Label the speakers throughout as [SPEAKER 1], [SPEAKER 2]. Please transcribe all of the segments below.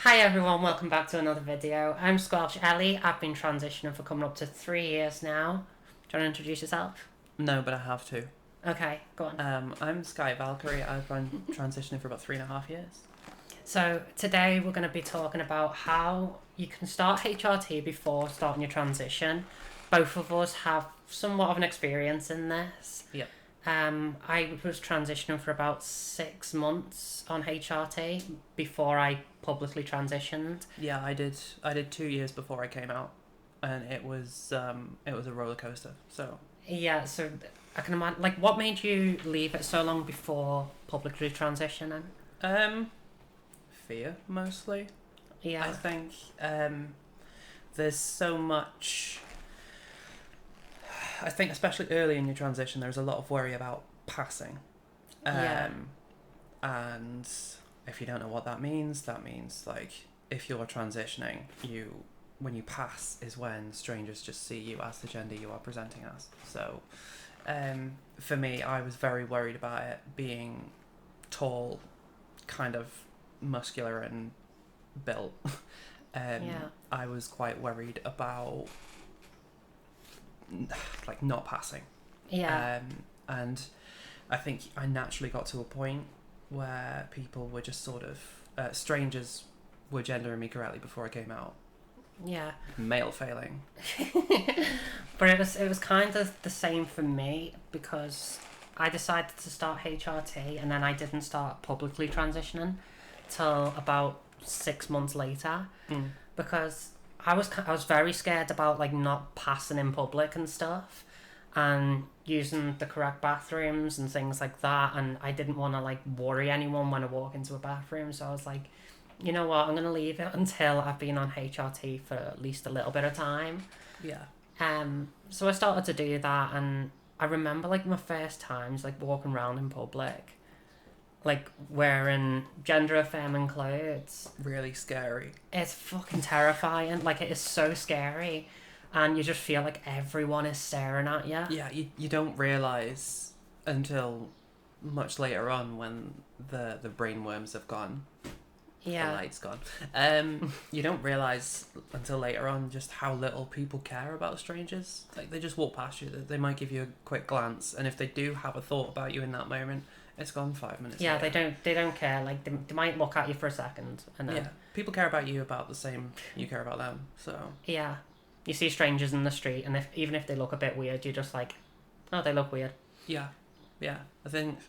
[SPEAKER 1] Hi everyone, welcome back to another video. I'm Scwelsh Ellie. I've been transitioning for coming up to 3 years now. Do you want to introduce yourself?
[SPEAKER 2] No, but I have to.
[SPEAKER 1] Okay, go on.
[SPEAKER 2] I'm Skye, Valkyrie. I've been transitioning for about 3.5 years.
[SPEAKER 1] So today we're going to be talking about how you can start HRT before starting your transition. Both of us have somewhat of an experience in this.
[SPEAKER 2] Yep.
[SPEAKER 1] I was transitioning for about 6 months on HRT before I publicly transitioned.
[SPEAKER 2] Yeah, I did 2 years before I came out, and it was a roller coaster. So
[SPEAKER 1] Yeah, so I can imagine. Like, what made you leave it so long before publicly transitioning?
[SPEAKER 2] fear mostly.
[SPEAKER 1] Yeah,
[SPEAKER 2] I think there's so much. I think especially early in your transition, there's a lot of worry about passing.
[SPEAKER 1] Yeah.
[SPEAKER 2] And if you don't know what that means like if you're transitioning, when you pass is when strangers just see you as the gender you are presenting as. So for me, I was very worried about it being tall, kind of muscular and built. I was quite worried about like not passing.
[SPEAKER 1] Yeah.
[SPEAKER 2] And I think I naturally got to a point where people were just sort of strangers were gendering me correctly before I came out.
[SPEAKER 1] Yeah.
[SPEAKER 2] Male failing.
[SPEAKER 1] But it was kind of the same for me because I decided to start HRT and then I didn't start publicly transitioning till about 6 months later because I was very scared about like not passing in public and stuff and using the correct bathrooms and things like that, and I didn't want to like worry anyone when I walk into a bathroom, so I was like, you know what, I'm gonna leave it until I've been on HRT for at least a little bit of time.
[SPEAKER 2] Yeah.
[SPEAKER 1] So I started to do that, and I remember like my first times like walking around in public like wearing gender affirming clothes.
[SPEAKER 2] Really scary.
[SPEAKER 1] It's fucking terrifying. Like, it is so scary, and you just feel like everyone is staring at you.
[SPEAKER 2] Yeah, you don't realise until much later on when the brainworms have gone.
[SPEAKER 1] Yeah.
[SPEAKER 2] The light's gone. You don't realise until later on just how little people care about strangers. Like, they just walk past you. They might give you a quick glance, and if they do have a thought about you in that moment, it's gone 5 minutes
[SPEAKER 1] Yeah,
[SPEAKER 2] later.
[SPEAKER 1] they don't care. Like, they might look at you for a second, and then...
[SPEAKER 2] Yeah, people care about you about the same you care about them, so...
[SPEAKER 1] Yeah. You see strangers in the street, and even if they look a bit weird, you're just like, oh, they look weird.
[SPEAKER 2] Yeah. I think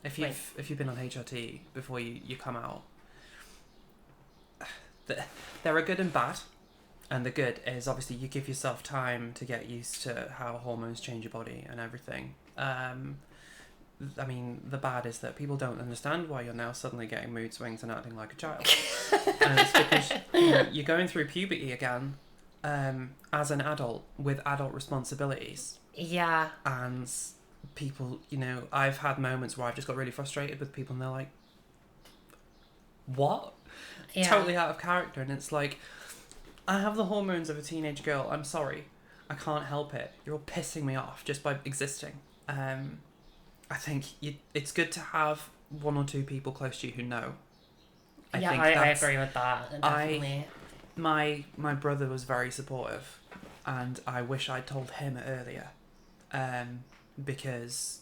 [SPEAKER 2] if you've been on HRT before you come out, there are good and bad. And the good is obviously you give yourself time to get used to how hormones change your body and everything. I mean, the bad is that people don't understand why you're now suddenly getting mood swings and acting like a child. And it's because you're going through puberty again as an adult with adult responsibilities.
[SPEAKER 1] Yeah.
[SPEAKER 2] And people, I've had moments where I've just got really frustrated with people and they're like, what?
[SPEAKER 1] Yeah.
[SPEAKER 2] Totally out of character. And it's like, I have the hormones of a teenage girl. I'm sorry. I can't help it. You're all pissing me off just by existing. I think it's good to have one or two people close to you who know.
[SPEAKER 1] I agree with that, definitely.
[SPEAKER 2] My brother was very supportive, and I wish I'd told him earlier, because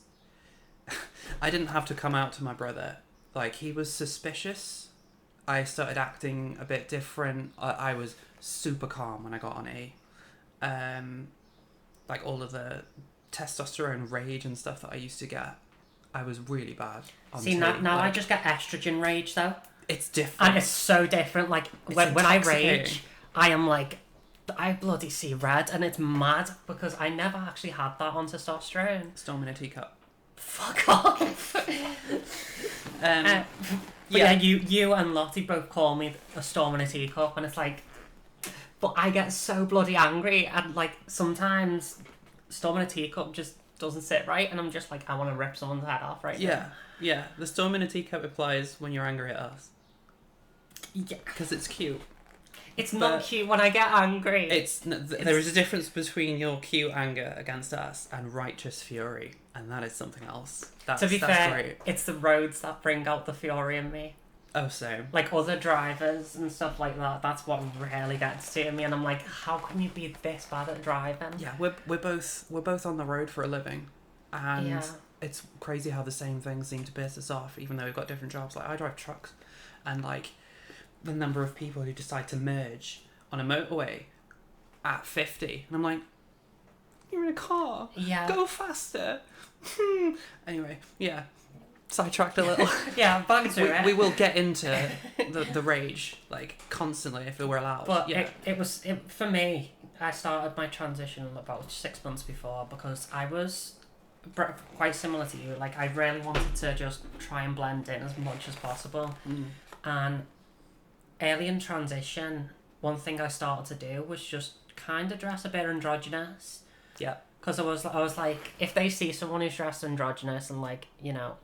[SPEAKER 2] I didn't have to come out to my brother. Like, he was suspicious. I started acting a bit different. I was super calm when I got on E. Like, all of the testosterone rage and stuff that I used to get, I was really bad on
[SPEAKER 1] See, now I just get estrogen rage, though.
[SPEAKER 2] It's different.
[SPEAKER 1] And it's so different. Like, when I rage, I am like, I bloody see red, and it's mad because I never actually had that on testosterone.
[SPEAKER 2] Storm in a teacup.
[SPEAKER 1] Fuck off. Yeah, you and Lottie both call me a storm in a teacup, and it's like, but I get so bloody angry, and like sometimes storm in a teacup just doesn't sit right, and I'm just like, I want to rip someone's head off right now.
[SPEAKER 2] Yeah. The storm in a teacup applies when you're angry at us.
[SPEAKER 1] Yeah,
[SPEAKER 2] because it's cute.
[SPEAKER 1] It's not cute when I get angry.
[SPEAKER 2] There is a difference between your cute anger against us and righteous fury, and that is something else.
[SPEAKER 1] To be fair, great. It's the roads that bring out the fury in me.
[SPEAKER 2] Oh, same.
[SPEAKER 1] Like other drivers and stuff like that. That's what really gets to me, and I'm like, how can you be this bad at driving?
[SPEAKER 2] Yeah, we're both on the road for a living, and it's crazy how the same things seem to piss us off, even though we've got different jobs. Like I drive trucks, and like the number of people who decide to merge on a motorway at 50, and I'm like, you're in a car.
[SPEAKER 1] Yeah.
[SPEAKER 2] Go faster. Anyway, yeah. Sidetracked a little.
[SPEAKER 1] Yeah, back to it.
[SPEAKER 2] We will get into the rage like constantly if we're allowed.
[SPEAKER 1] But
[SPEAKER 2] yeah.
[SPEAKER 1] it was for me. I started my transition about 6 months before because I was quite similar to you. Like I really wanted to just try and blend in as much as possible. And early in transition, one thing I started to do was just kind of dress a bit androgynous.
[SPEAKER 2] Yeah.
[SPEAKER 1] Because I was like, if they see someone who's dressed androgynous and like, you know,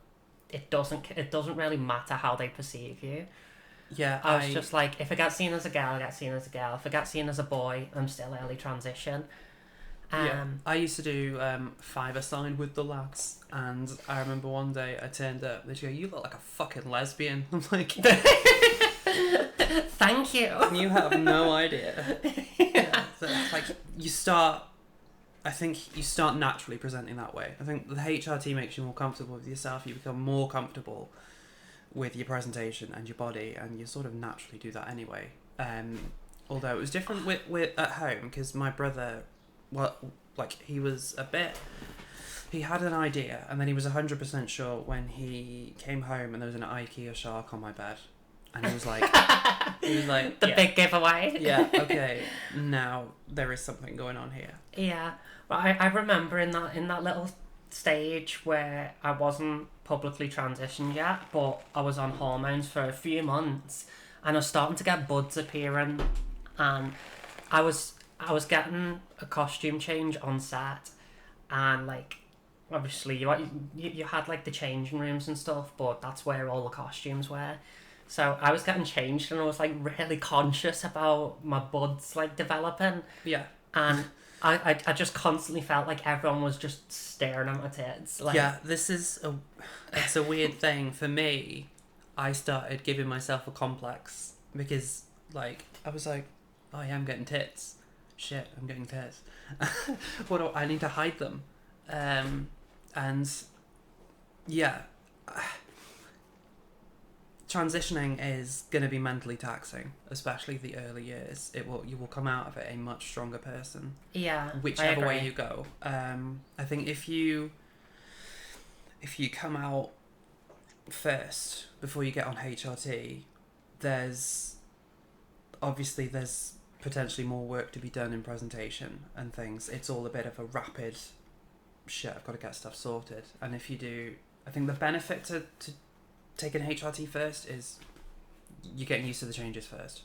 [SPEAKER 1] it doesn't really matter how they perceive you.
[SPEAKER 2] Yeah,
[SPEAKER 1] I was just like, if I get seen as a girl, I get seen as a girl. If I get seen as a boy, I'm still early transition.
[SPEAKER 2] I used to do five-a-side with the lads, and I remember one day I turned up, they go, you look like a fucking lesbian. I'm like,
[SPEAKER 1] thank you.
[SPEAKER 2] You have no idea. Yeah, so it's like I think you start naturally presenting that way. I think the HRT makes you more comfortable with yourself. You become more comfortable with your presentation and your body, and you sort of naturally do that anyway. Although it was different with at home, because my brother, he had an idea, and then he was 100% sure when he came home and there was an IKEA shark on my bed, and he was like,
[SPEAKER 1] the big giveaway.
[SPEAKER 2] Yeah, okay, now there is something going on here.
[SPEAKER 1] Yeah. But I remember in that little stage where I wasn't publicly transitioned yet, but I was on hormones for a few months, and I was starting to get buds appearing, and I was getting a costume change on set, and like obviously you had like the changing rooms and stuff, but that's where all the costumes were. So I was getting changed, and I was like really conscious about my buds like developing.
[SPEAKER 2] Yeah.
[SPEAKER 1] And I just constantly felt like everyone was just staring at my tits. Like,
[SPEAKER 2] yeah, it's a weird thing. For me, I started giving myself a complex because, like, I was like, oh yeah, I'm getting tits. Shit, I'm getting tits. I need to hide them. And yeah, transitioning is going to be mentally taxing, especially the early years. You will come out of it a much stronger person.
[SPEAKER 1] Yeah,
[SPEAKER 2] whichever way you go. I think if you come out first before you get on HRT, there's potentially more work to be done in presentation and things. It's all a bit of a rapid shit. I've got to get stuff sorted. And if you do, I think the benefit to taking HRT first is you're getting used to the changes first.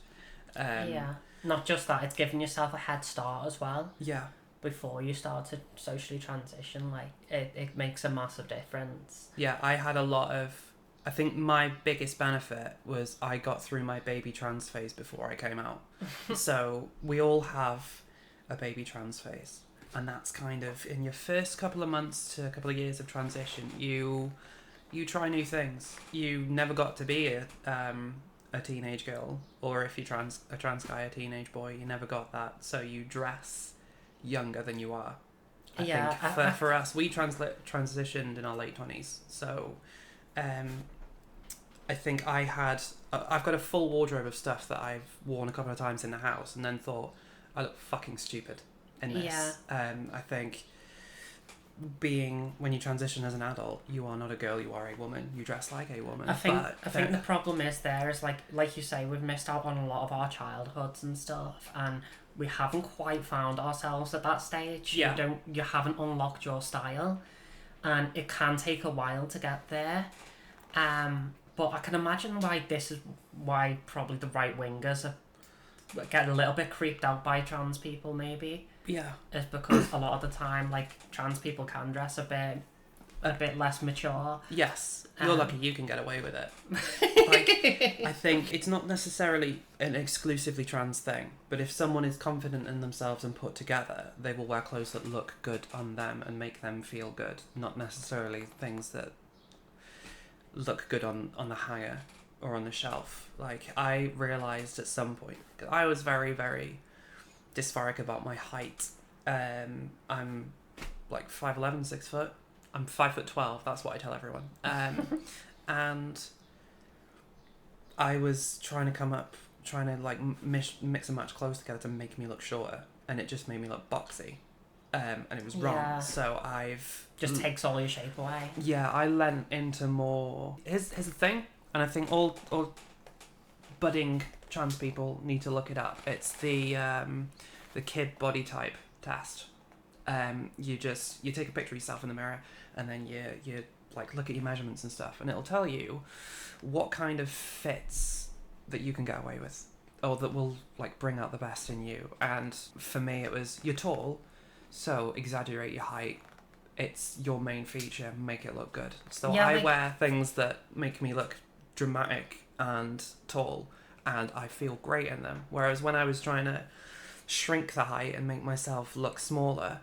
[SPEAKER 1] Yeah, not just that, it's giving yourself a head start as well.
[SPEAKER 2] Yeah.
[SPEAKER 1] Before you start to socially transition, like it makes a massive difference.
[SPEAKER 2] Yeah, I think my biggest benefit was I got through my baby trans phase before I came out. So we all have a baby trans phase, and that's kind of in your first couple of months to a couple of years of transition, you try new things. You never got to be a teenage girl, or if you're a trans guy, a teenage boy, you never got that. So you dress younger than you are. I think for us, we transitioned in our late 20s. So I think I've got a full wardrobe of stuff that I've worn a couple of times in the house, and then thought, I look fucking stupid in this.
[SPEAKER 1] Yeah.
[SPEAKER 2] I think when you transition as an adult, you are not a girl, you are a woman. You dress like a woman.
[SPEAKER 1] I think the problem is like you say, we've missed out on a lot of our childhoods and stuff, and we haven't quite found ourselves at that stage.
[SPEAKER 2] Yeah.
[SPEAKER 1] You haven't unlocked your style, and it can take a while to get there. But I can imagine why probably the right wingers are getting a little bit creeped out by trans people, maybe.
[SPEAKER 2] Yeah.
[SPEAKER 1] Is because a lot of the time, like, trans people can dress a bit less mature.
[SPEAKER 2] Yes. You're lucky you can get away with it. Like, I think it's not necessarily an exclusively trans thing, but if someone is confident in themselves and put together, they will wear clothes that look good on them and make them feel good, not necessarily things that look good on the hanger or on the shelf. Like, I realised at some point, 'cause I was very, very dysphoric about my height. I'm like 5'11", 6 foot. I'm 5'12". That's what I tell everyone. And I was trying to like mix and match clothes together to make me look shorter, and it just made me look boxy. And it was wrong.
[SPEAKER 1] Yeah.
[SPEAKER 2] So I've
[SPEAKER 1] Just takes all your shape away.
[SPEAKER 2] Yeah, I lent into more. Here's the thing, and I think all budding trans people need to look it up. It's the kid body type test. You take a picture of yourself in the mirror, and then you like look at your measurements and stuff, and it'll tell you what kind of fits that you can get away with, or that will like bring out the best in you. And for me, it was, you're tall, so exaggerate your height. It's your main feature, make it look good. So
[SPEAKER 1] Yeah,
[SPEAKER 2] I
[SPEAKER 1] like,
[SPEAKER 2] wear things that make me look dramatic and tall, and I feel great in them. Whereas when I was trying to shrink the height and make myself look smaller,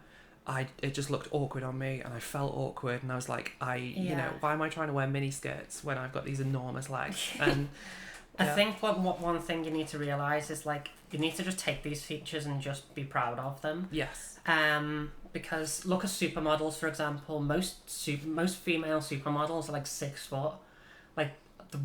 [SPEAKER 2] it just looked awkward on me, and I felt awkward, and I was like, you know, why am I trying to wear mini skirts when I've got these enormous legs? And
[SPEAKER 1] I think what one thing you need to realise is, like, you need to just take these features and just be proud of them.
[SPEAKER 2] Yes.
[SPEAKER 1] Because look at supermodels, for example. Most female supermodels are like 6 foot, like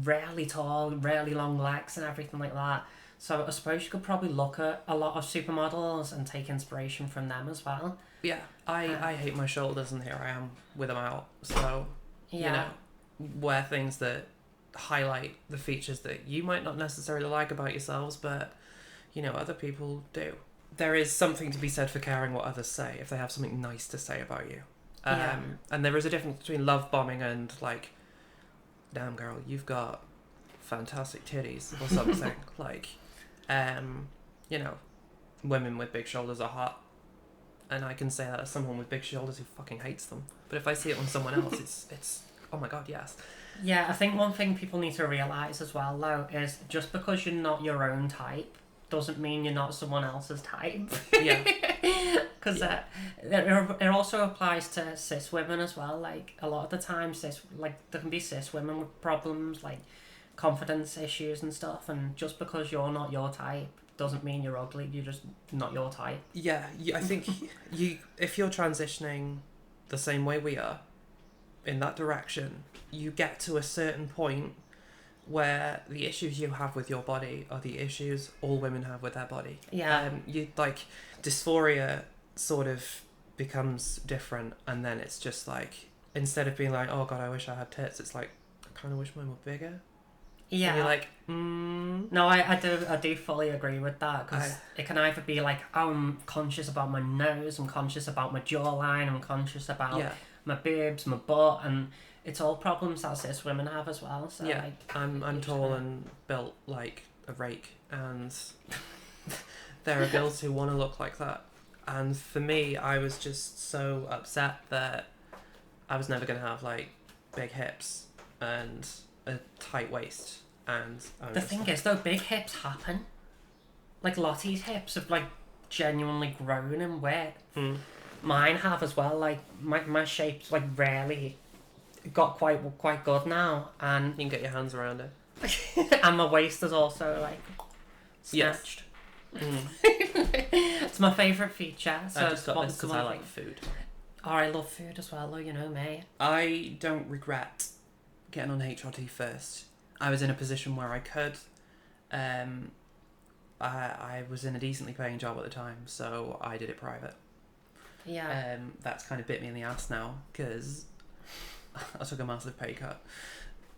[SPEAKER 1] really tall, really long legs and everything like that. So I suppose you could probably look at a lot of supermodels and take inspiration from them as well.
[SPEAKER 2] Yeah, I hate my shoulders, and here I am with them out. So, you know, wear things that highlight the features that you might not necessarily like about yourselves, but, you know, other people do. There is something to be said for caring what others say if they have something nice to say about you. And there is a difference between love bombing and, like, damn girl, you've got fantastic titties or something. Like, you know, women with big shoulders are hot. And I can say that as someone with big shoulders who fucking hates them. But if I see it on someone else, it's oh my god, yes.
[SPEAKER 1] Yeah, I think one thing people need to realise as well, though, is just because you're not your own type doesn't mean you're not someone else's type.
[SPEAKER 2] Yeah.
[SPEAKER 1] Because it also applies to cis women as well. Like, a lot of the time, there can be cis women with problems, like confidence issues and stuff, and just because you're not your type doesn't mean you're ugly. You're just not your type.
[SPEAKER 2] Yeah, I think if you're transitioning the same way we are, in that direction, you get to a certain point where the issues you have with your body are the issues all women have with their body.
[SPEAKER 1] Yeah.
[SPEAKER 2] You like, dysphoria sort of becomes different, and then it's just like, instead of being like, oh god, I wish I had tits, it's like, I kind of wish mine were bigger.
[SPEAKER 1] Yeah.
[SPEAKER 2] And you're like,
[SPEAKER 1] No, I do fully agree with that, because it can either be like, oh, I'm conscious about my nose, I'm conscious about my jawline, I'm conscious about my boobs, my butt, and it's all problems that cis women have as well. So
[SPEAKER 2] yeah,
[SPEAKER 1] like,
[SPEAKER 2] I'm tall and built like a rake, and there are girls who want to look like that. And for me, I was just so upset that I was never going to have like big hips and a tight waist. And
[SPEAKER 1] the thing is, though, big hips happen. Like, Lottie's hips have like genuinely grown in width. Mine have as well. Like, my shape's like really got quite good now, and
[SPEAKER 2] you can get your hands around it.
[SPEAKER 1] and my waist is also like snatched.
[SPEAKER 2] Yes.
[SPEAKER 1] It's my favourite feature. So
[SPEAKER 2] I just got this because I like food.
[SPEAKER 1] Oh, I love food as well, though, you know me.
[SPEAKER 2] I don't regret getting on HRT first. I was in a position where I could. I was in a decently paying job at the time, so I did it private.
[SPEAKER 1] Yeah.
[SPEAKER 2] That's kind of bit me in the ass now, because I took a massive pay cut.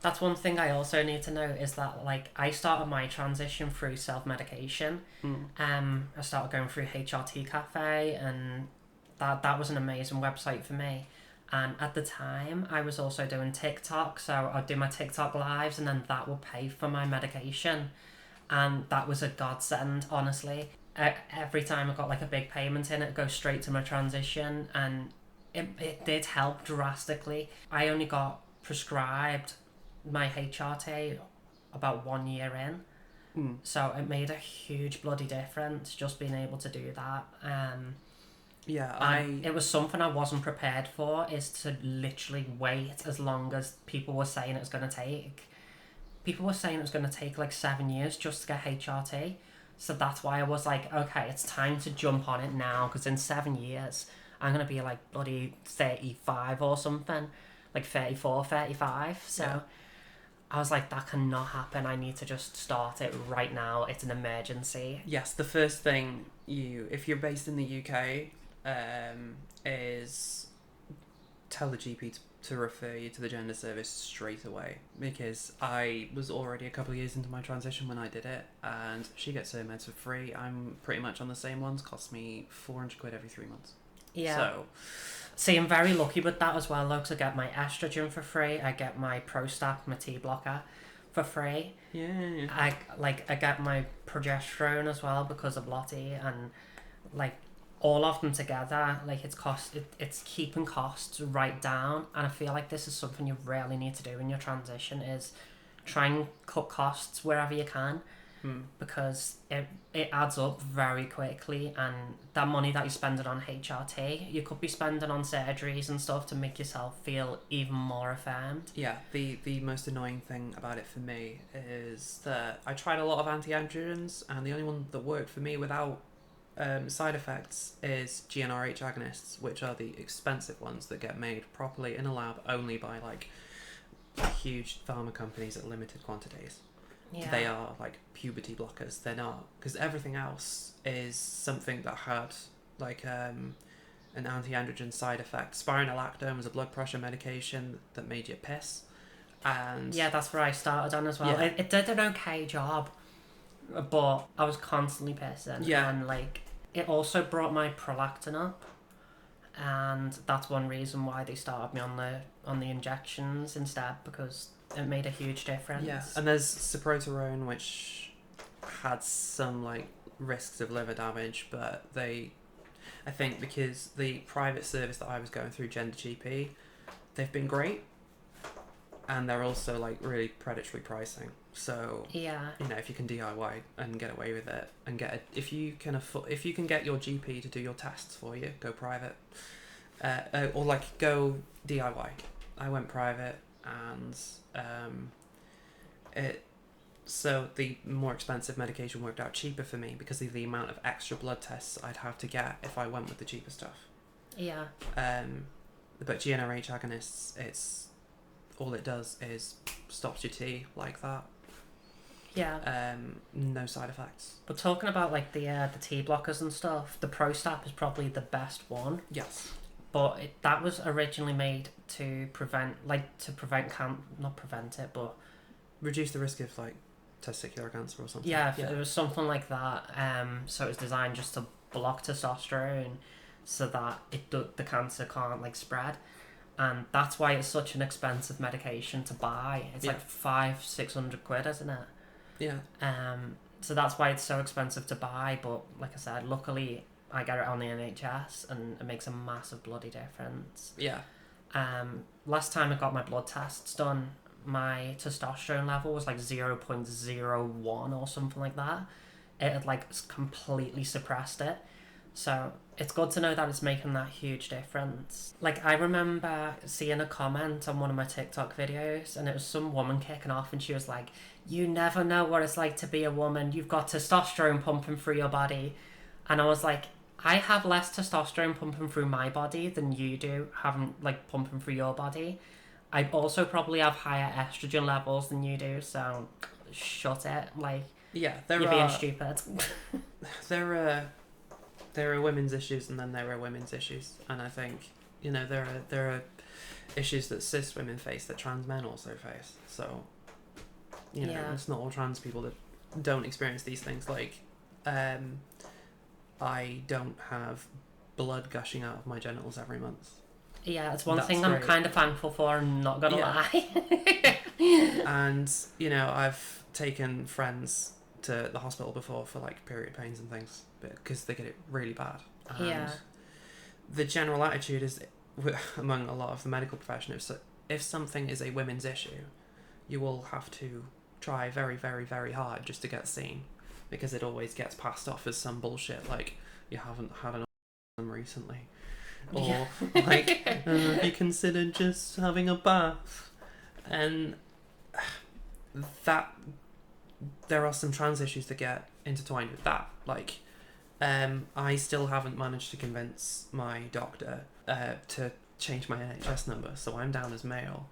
[SPEAKER 1] That's one thing I also need to know, is that, like, I started my transition through Selfmedication. I started going through HRT Cafe, and that was an amazing website for me. And at the time, I was also doing TikTok, so I'd do my TikTok lives, and then that would pay for my medication. And that was a godsend, honestly. Every time I got like a big payment in, it'd go straight to my transition, and it did help drastically. I only got prescribed my HRT about 1 year in, so it made a huge bloody difference just being able to do that. It was something I wasn't prepared for, is to literally wait as long as people were saying it was going to take, people were saying it was going to take like 7 years just to get HRT. So that's why I was like, okay, it's time to jump on it now, because in 7 years I'm going to be like bloody 35 or something, like 34, 35. So
[SPEAKER 2] Yeah.
[SPEAKER 1] I was like, that cannot happen. I need to just start it right now. It's an emergency.
[SPEAKER 2] Yes, the first thing if you're based in the UK, is tell the GP to refer you to the gender service straight away, because I was already a couple of years into my transition when I did it, and she gets her meds for free. I'm pretty much on the same ones. Cost me 400 quid every 3 months.
[SPEAKER 1] Yeah.
[SPEAKER 2] So,
[SPEAKER 1] see, I'm very lucky with that as well, though, because I get my estrogen for free. I get my Prostat, my T blocker, for free.
[SPEAKER 2] yeah.
[SPEAKER 1] I get my progesterone as well because of Lottie, and like all of them together, like it's keeping costs right down. And I feel like this is something you really need to do in your transition, is try and cut costs wherever you can, because it adds up very quickly, and that money that you're spending on HRT, you could be spending on surgeries and stuff to make yourself feel even more affirmed.
[SPEAKER 2] Yeah, the most annoying thing about it for me is that I tried a lot of anti-androgens, and the only one that worked for me without side effects is GnRH agonists, which are the expensive ones that get made properly in a lab only by like huge pharma companies at limited quantities.
[SPEAKER 1] Yeah.
[SPEAKER 2] They are like puberty blockers. They're not, because everything else is something that had like an anti-androgen side effect. Spironolactone was a blood pressure medication that made you piss, and
[SPEAKER 1] yeah, that's where I started on as well.
[SPEAKER 2] Yeah.
[SPEAKER 1] It did an okay job, but I was constantly pissing.
[SPEAKER 2] Yeah.
[SPEAKER 1] And like it also brought my prolactin up, and that's one reason why they started me on the injections instead, because it made a huge difference.
[SPEAKER 2] Yeah, and there's Soproterone, which had some like risks of liver damage, but I think because the private service that I was going through, Gender GP, they've been great, and they're also like really predatory pricing. So
[SPEAKER 1] yeah,
[SPEAKER 2] you know, if you can DIY and get away with it, and if you can get your GP to do your tests for you, go private, or like go DIY. I went private, and so the more expensive medication worked out cheaper for me because of the amount of extra blood tests I'd have to get if I went with the cheaper stuff.
[SPEAKER 1] yeah,
[SPEAKER 2] But GnRH agonists, it's all it does is stops your T like that.
[SPEAKER 1] yeah.
[SPEAKER 2] No side effects.
[SPEAKER 1] But talking about like the T blockers and stuff, the Prostat is probably the best one.
[SPEAKER 2] Yes.
[SPEAKER 1] But that was originally made to not prevent it, but
[SPEAKER 2] Reduce the risk of like testicular cancer or something.
[SPEAKER 1] yeah, it was something like that. So it was designed just to block testosterone, so that the cancer can't like spread, and that's why it's such an expensive medication to buy. It's like 500-600 quid, isn't it?
[SPEAKER 2] Yeah.
[SPEAKER 1] So that's why it's so expensive to buy. But like I said, luckily I get it on the NHS, and it makes a massive bloody difference.
[SPEAKER 2] Yeah.
[SPEAKER 1] Last time I got my blood tests done, my testosterone level was like 0.01 or something like that. It had like completely suppressed it. So it's good to know that it's making that huge difference. Like I remember seeing a comment on one of my TikTok videos, and it was some woman kicking off, and she was like, "You never know what it's like to be a woman. You've got testosterone pumping through your body." And I was like, I have less testosterone pumping through my body than you do having like pumping through your body. I also probably have higher estrogen levels than you do, so shut it. Like,
[SPEAKER 2] yeah,
[SPEAKER 1] you're being stupid.
[SPEAKER 2] There are women's issues, and then there are women's issues, and I think there are issues that cis women face that trans men also face. So it's not all trans people that don't experience these things. Like, I don't have blood gushing out of my genitals every month.
[SPEAKER 1] Yeah, it's one thing I'm kind of thankful for, I'm not gonna lie.
[SPEAKER 2] And I've taken friends to the hospital before for like period pains and things, because they get it really bad. And the general attitude is among a lot of the medical professionals that if something is a women's issue, you will have to try very, very, very hard just to get seen, because it always gets passed off as some bullshit, like you haven't had an orgasm recently, or like have you considered just having a bath? And that there are some trans issues that get intertwined with that. Like, I still haven't managed to convince my doctor to change my NHS number, so I'm down as male,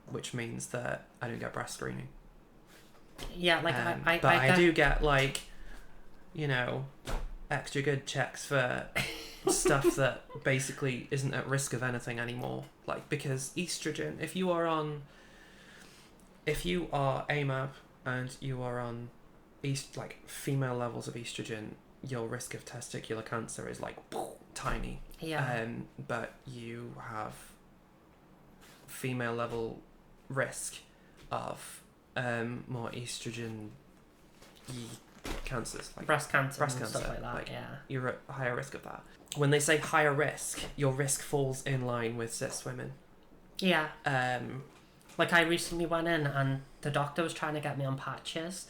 [SPEAKER 2] which means that I don't get breast screening.
[SPEAKER 1] Yeah, like
[SPEAKER 2] I do get, like, you know, extra good checks for stuff that basically isn't at risk of anything anymore. Like, because estrogen, if you are AMAB and you are on female levels of estrogen, your risk of testicular cancer is like tiny.
[SPEAKER 1] Yeah.
[SPEAKER 2] But you have female level risk of more estrogen cancers, like
[SPEAKER 1] breast cancer and stuff like that.
[SPEAKER 2] Like,
[SPEAKER 1] yeah,
[SPEAKER 2] you're at higher risk of that. When they say higher risk, your risk falls in line with cis women.
[SPEAKER 1] Yeah. Like, I recently went in and the doctor was trying to get me on patches.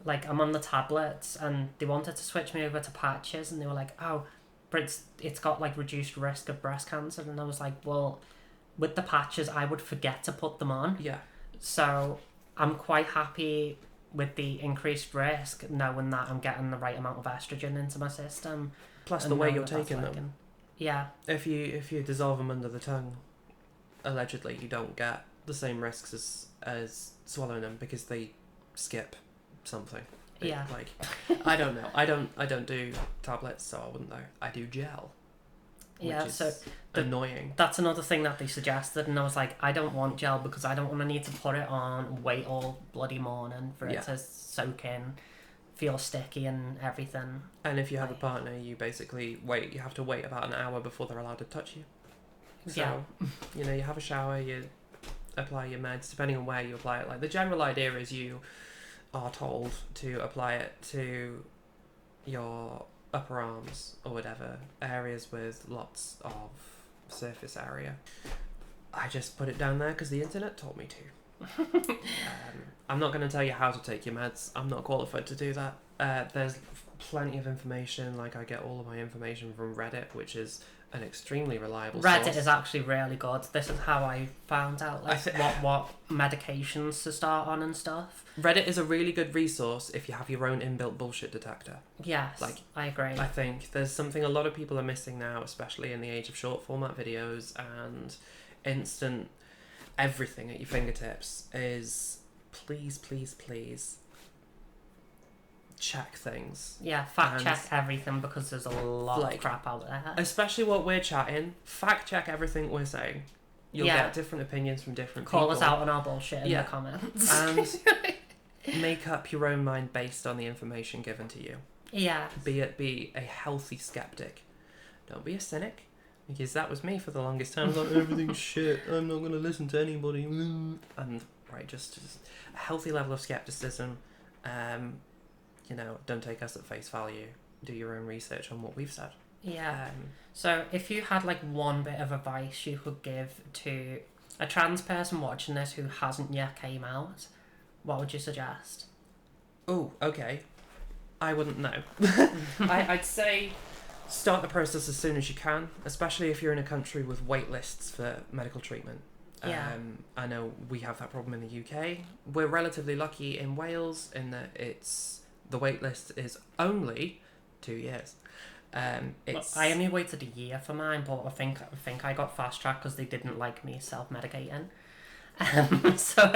[SPEAKER 1] Like, I'm on the tablets and they wanted to switch me over to patches, and they were like, oh, but it's got like reduced risk of breast cancer. And I was like, well, with the patches I would forget to put them on.
[SPEAKER 2] Yeah.
[SPEAKER 1] So I'm quite happy with the increased risk, knowing that I'm getting the right amount of estrogen into my system.
[SPEAKER 2] Plus the way you're taking them.
[SPEAKER 1] Yeah.
[SPEAKER 2] If you dissolve them under the tongue, allegedly you don't get the same risks as swallowing them because they skip something.
[SPEAKER 1] Yeah.
[SPEAKER 2] Like, I don't know. I don't do tablets, so I wouldn't know. I do gel.
[SPEAKER 1] Yeah,
[SPEAKER 2] which
[SPEAKER 1] so
[SPEAKER 2] is annoying.
[SPEAKER 1] That's another thing that they suggested, and I was like, I don't want gel because I don't want to need to put it on, wait all bloody morning for it to soak in, feel sticky and everything.
[SPEAKER 2] And if you have a partner, you basically wait. You have to wait about an hour before they're allowed to touch you. So, you know, you have a shower, you apply your meds, depending on where you apply it. Like, the general idea is you are told to apply it to your upper arms or whatever, areas with lots of surface area. I just put it down there because the internet told me to. I'm not going to tell you how to take your meds. I'm not qualified to do that. There's plenty of information. Like, I get all of my information from Reddit, which is an extremely reliable
[SPEAKER 1] Reddit
[SPEAKER 2] source.
[SPEAKER 1] is actually really good. This is how I found out what medications to start on and stuff.
[SPEAKER 2] Reddit is a really good resource if you have your own inbuilt bullshit detector.
[SPEAKER 1] Yes, like, I agree.
[SPEAKER 2] I think there's something a lot of people are missing now, especially in the age of short format videos and instant everything at your fingertips, is please check things.
[SPEAKER 1] Yeah, fact check everything, because there's a lot of crap out there.
[SPEAKER 2] Especially what we're chatting. Fact check everything we're saying. You'll get different opinions from different people.
[SPEAKER 1] Call us out on our bullshit in the comments.
[SPEAKER 2] And make up your own mind based on the information given to you.
[SPEAKER 1] Yeah.
[SPEAKER 2] Be a healthy skeptic. Don't be a cynic. Because that was me for the longest time. Like, everything's shit. I'm not going to listen to anybody. And, just a healthy level of skepticism. You know, don't take us at face value. Do your own research on what we've said.
[SPEAKER 1] Yeah. So if you had like one bit of advice you could give to a trans person watching this who hasn't yet came out, what would you suggest?
[SPEAKER 2] Oh, okay. I wouldn't know. I'd say start the process as soon as you can, especially if you're in a country with wait lists for medical treatment.
[SPEAKER 1] Yeah.
[SPEAKER 2] I know we have that problem in the UK. We're relatively lucky in Wales in that the wait list is only 2 years.
[SPEAKER 1] I only waited a year for mine, but I think I got fast track because they didn't like me self-medicating. So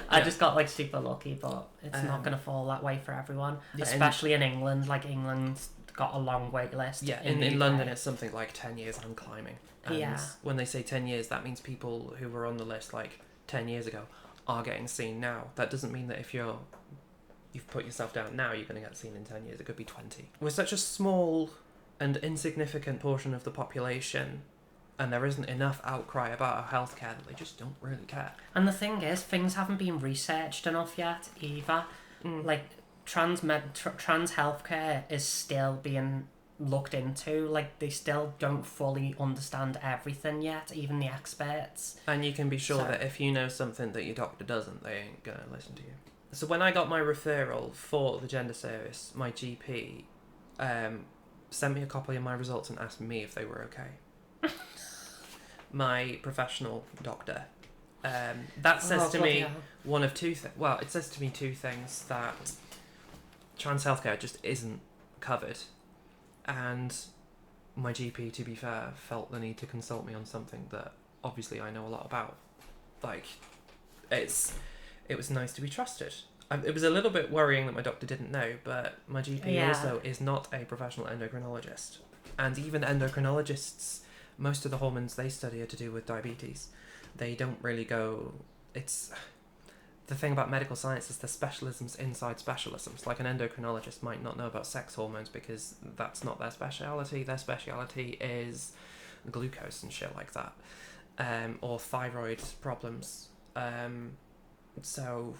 [SPEAKER 1] I just got like super lucky, but it's not going to fall that way for everyone, especially in England. Like, England's got a long wait list.
[SPEAKER 2] Yeah, in London it's something like 10 years and climbing. And when they say 10 years, that means people who were on the list like 10 years ago are getting seen now. That doesn't mean that if you've put yourself down now, you're going to get seen in 10 years. It could be 20. We're such a small and insignificant portion of the population, and there isn't enough outcry about our healthcare that they just don't really care.
[SPEAKER 1] And the thing is, things haven't been researched enough yet either. Like, trans healthcare is still being looked into. Like, they still don't fully understand everything yet, even the experts.
[SPEAKER 2] And you can be sure that if you know something that your doctor doesn't, they ain't going to listen to you. So when I got my referral for the gender service, my GP sent me a copy of my results and asked me if they were okay. My professional doctor That says to me
[SPEAKER 1] hell.
[SPEAKER 2] one of two things. Well, it says to me two things: that trans healthcare just isn't covered, and my GP, to be fair, felt the need to consult me on something that obviously I know a lot about. Like, it was nice to be trusted. It was a little bit worrying that my doctor didn't know, but my GP also is not a professional endocrinologist. And even endocrinologists, most of the hormones they study are to do with diabetes. They don't really go... It's... The thing about medical science is the specialisms inside specialisms. Like, an endocrinologist might not know about sex hormones because that's not their speciality. Their speciality is glucose and shit like that. Or thyroid problems. So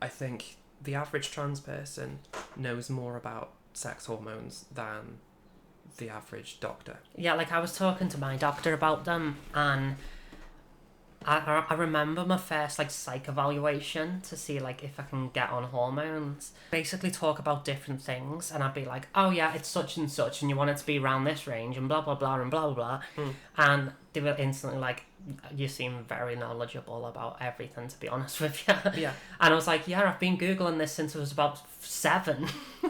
[SPEAKER 2] I think the average trans person knows more about sex hormones than the average doctor.
[SPEAKER 1] Yeah, like I was talking to my doctor about them, and I remember my first like psych evaluation to see like if I can get on hormones. Basically talk about different things, and I'd be like, oh yeah, it's such and such, and you want it to be around this range, and blah blah blah and blah blah blah. And they were instantly like, you seem very knowledgeable about everything, to be honest with you.
[SPEAKER 2] Yeah.
[SPEAKER 1] And I was like, yeah, I've been Googling this since I was about 7.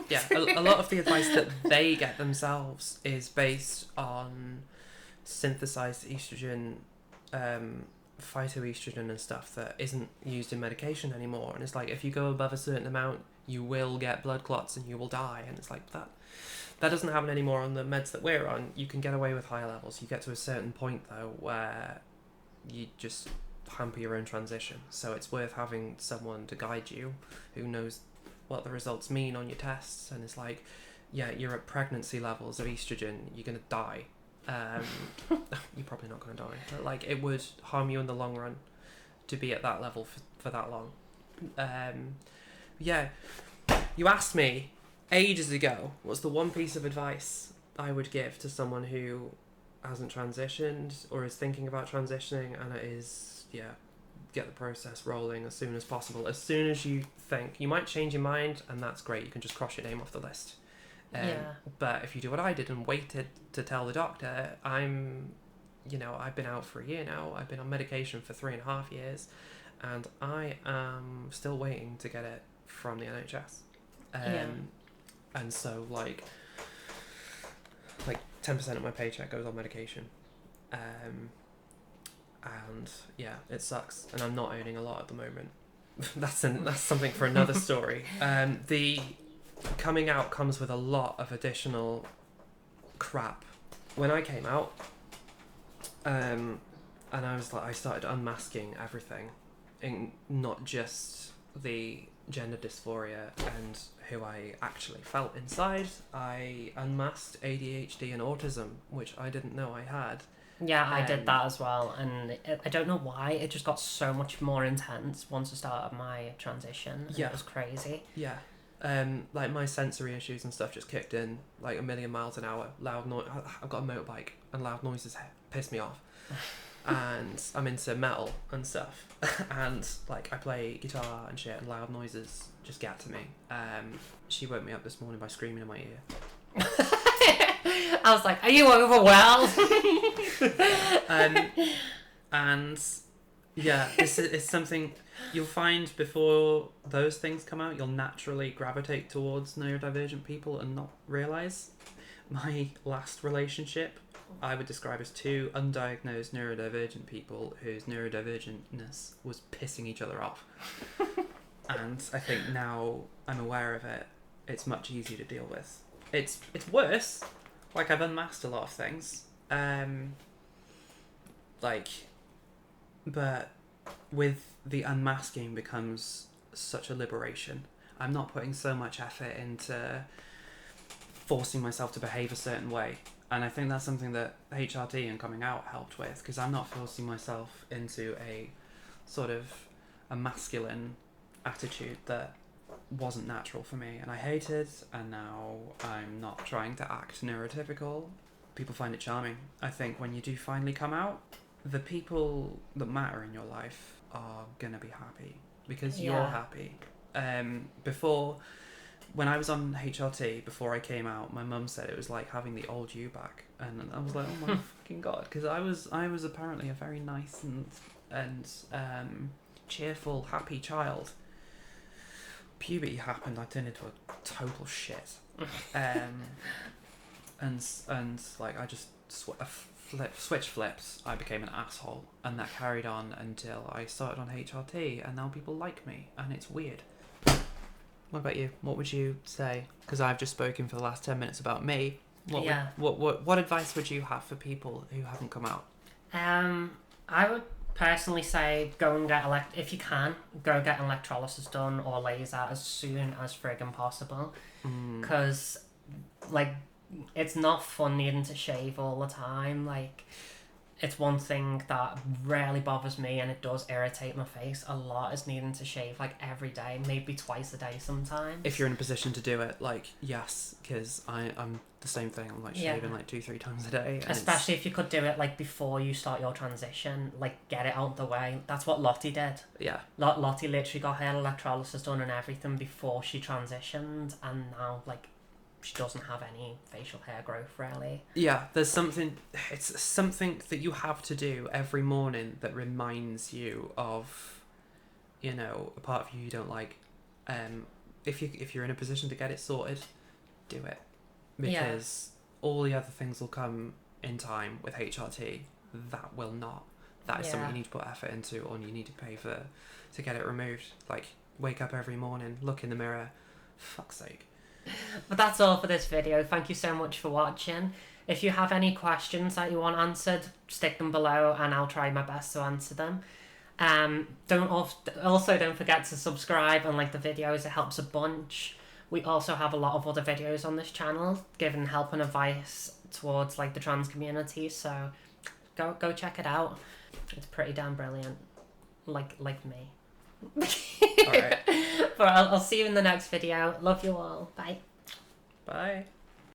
[SPEAKER 2] Yeah, a lot of the advice that they get themselves is based on synthesized estrogen, phytoestrogen and stuff that isn't used in medication anymore. And it's like, if you go above a certain amount, you will get blood clots and you will die. And it's like, that doesn't happen anymore on the meds that we're on. You can get away with higher levels. You get to a certain point, though, where you just hamper your own transition. So it's worth having someone to guide you who knows what the results mean on your tests. And it's like, yeah, you're at pregnancy levels of estrogen, you're going to die. You're probably not going to die, but like, it would harm you in the long run to be at that level for that long. Yeah, you asked me ages ago what's the one piece of advice I would give to someone who hasn't transitioned or is thinking about transitioning, and it is, get the process rolling as soon as possible. As soon as you think, you might change your mind, and that's great, you can just cross your name off the list. But if you do what I did and waited to tell the doctor, I've been out for a year now, I've been on medication for 3.5 years, and I am still waiting to get it from the NHS. And so like 10% of my paycheck goes on medication. And yeah, it sucks, and I'm not earning a lot at the moment. That's something for another story. The coming out comes with a lot of additional crap. When I came out, and I started unmasking everything, in not just the gender dysphoria and who I actually felt inside. I unmasked ADHD and autism, which I didn't know I had.
[SPEAKER 1] Yeah, I did that as well, and I don't know why, it just got so much more intense once I started my transition.
[SPEAKER 2] Yeah.
[SPEAKER 1] It was crazy.
[SPEAKER 2] Yeah. Like my sensory issues and stuff just kicked in like 1,000,000 miles an hour. Loud noise. I've got a motorbike, and loud noises piss me off. And I'm into metal and stuff, and like I play guitar and shit, and loud noises just get to me. She woke me up this morning by screaming in my ear.
[SPEAKER 1] I was like, are you overwhelmed?
[SPEAKER 2] And yeah, it's something you'll find before those things come out. You'll naturally gravitate towards neurodivergent people and not realise. My last relationship, I would describe as 2 undiagnosed neurodivergent people whose neurodivergentness was pissing each other off. And I think now I'm aware of it, it's much easier to deal with. It's worse. Like, I've unmasked a lot of things. But with the unmasking becomes such a liberation. I'm not putting so much effort into forcing myself to behave a certain way. And I think that's something that HRT and coming out helped with, because I'm not forcing myself into a sort of a masculine attitude that wasn't natural for me, and I hate it, and now I'm not trying to act neurotypical. People find it charming. I think when you do finally come out, the people that matter in your life are gonna be happy because you're happy. Before, when I was on HRT, before I came out, my mum said it was like having the old you back, and I was like, oh my fucking god, because I was apparently a very nice and and cheerful, happy child. Puberty happened. I turned into a total shit. And like I just switch flips. I became an asshole, and that carried on until I started on HRT, and now people like me, and it's weird. What about you? What would you say? Because I've just spoken for the last 10 minutes about me. What advice would you have for people who haven't come out?
[SPEAKER 1] I would personally say go and get if you can, go get electrolysis done or laser as soon as friggin' possible. Because, like, it's not fun needing to shave all the time. Like, it's one thing that really bothers me, and it does irritate my face a lot, is needing to shave like every day, maybe twice a day sometimes.
[SPEAKER 2] If you're in a position to do it, like, yes, because I'm the same thing. I'm like shaving like 2-3 times a day.
[SPEAKER 1] Especially if you could do it like before you start your transition, like get it out the way. That's what Lottie did.
[SPEAKER 2] Yeah.
[SPEAKER 1] Lottie literally got her electrolysis done and everything before she transitioned, and now like she doesn't have any facial hair growth really.
[SPEAKER 2] Yeah, it's something that you have to do every morning that reminds you of, you know, a part of you don't like. If you're in a position to get it sorted, do it, because all the other things will come in time. With HRT, that will not. That is something you need to put effort into, or you need to pay for to get it removed. Like, wake up every morning, look in the mirror, fuck's sake.
[SPEAKER 1] But that's all for this video. Thank you so much for watching. If you have any questions that you want answered, stick them below and I'll try my best to answer them. Don't forget to subscribe and like the videos. It helps a bunch. We also have a lot of other videos on this channel giving help and advice towards like the trans community, so go check it out. It's pretty damn brilliant, like me. Alright. But I'll see you in the next video. Love you all. Bye.
[SPEAKER 2] Bye.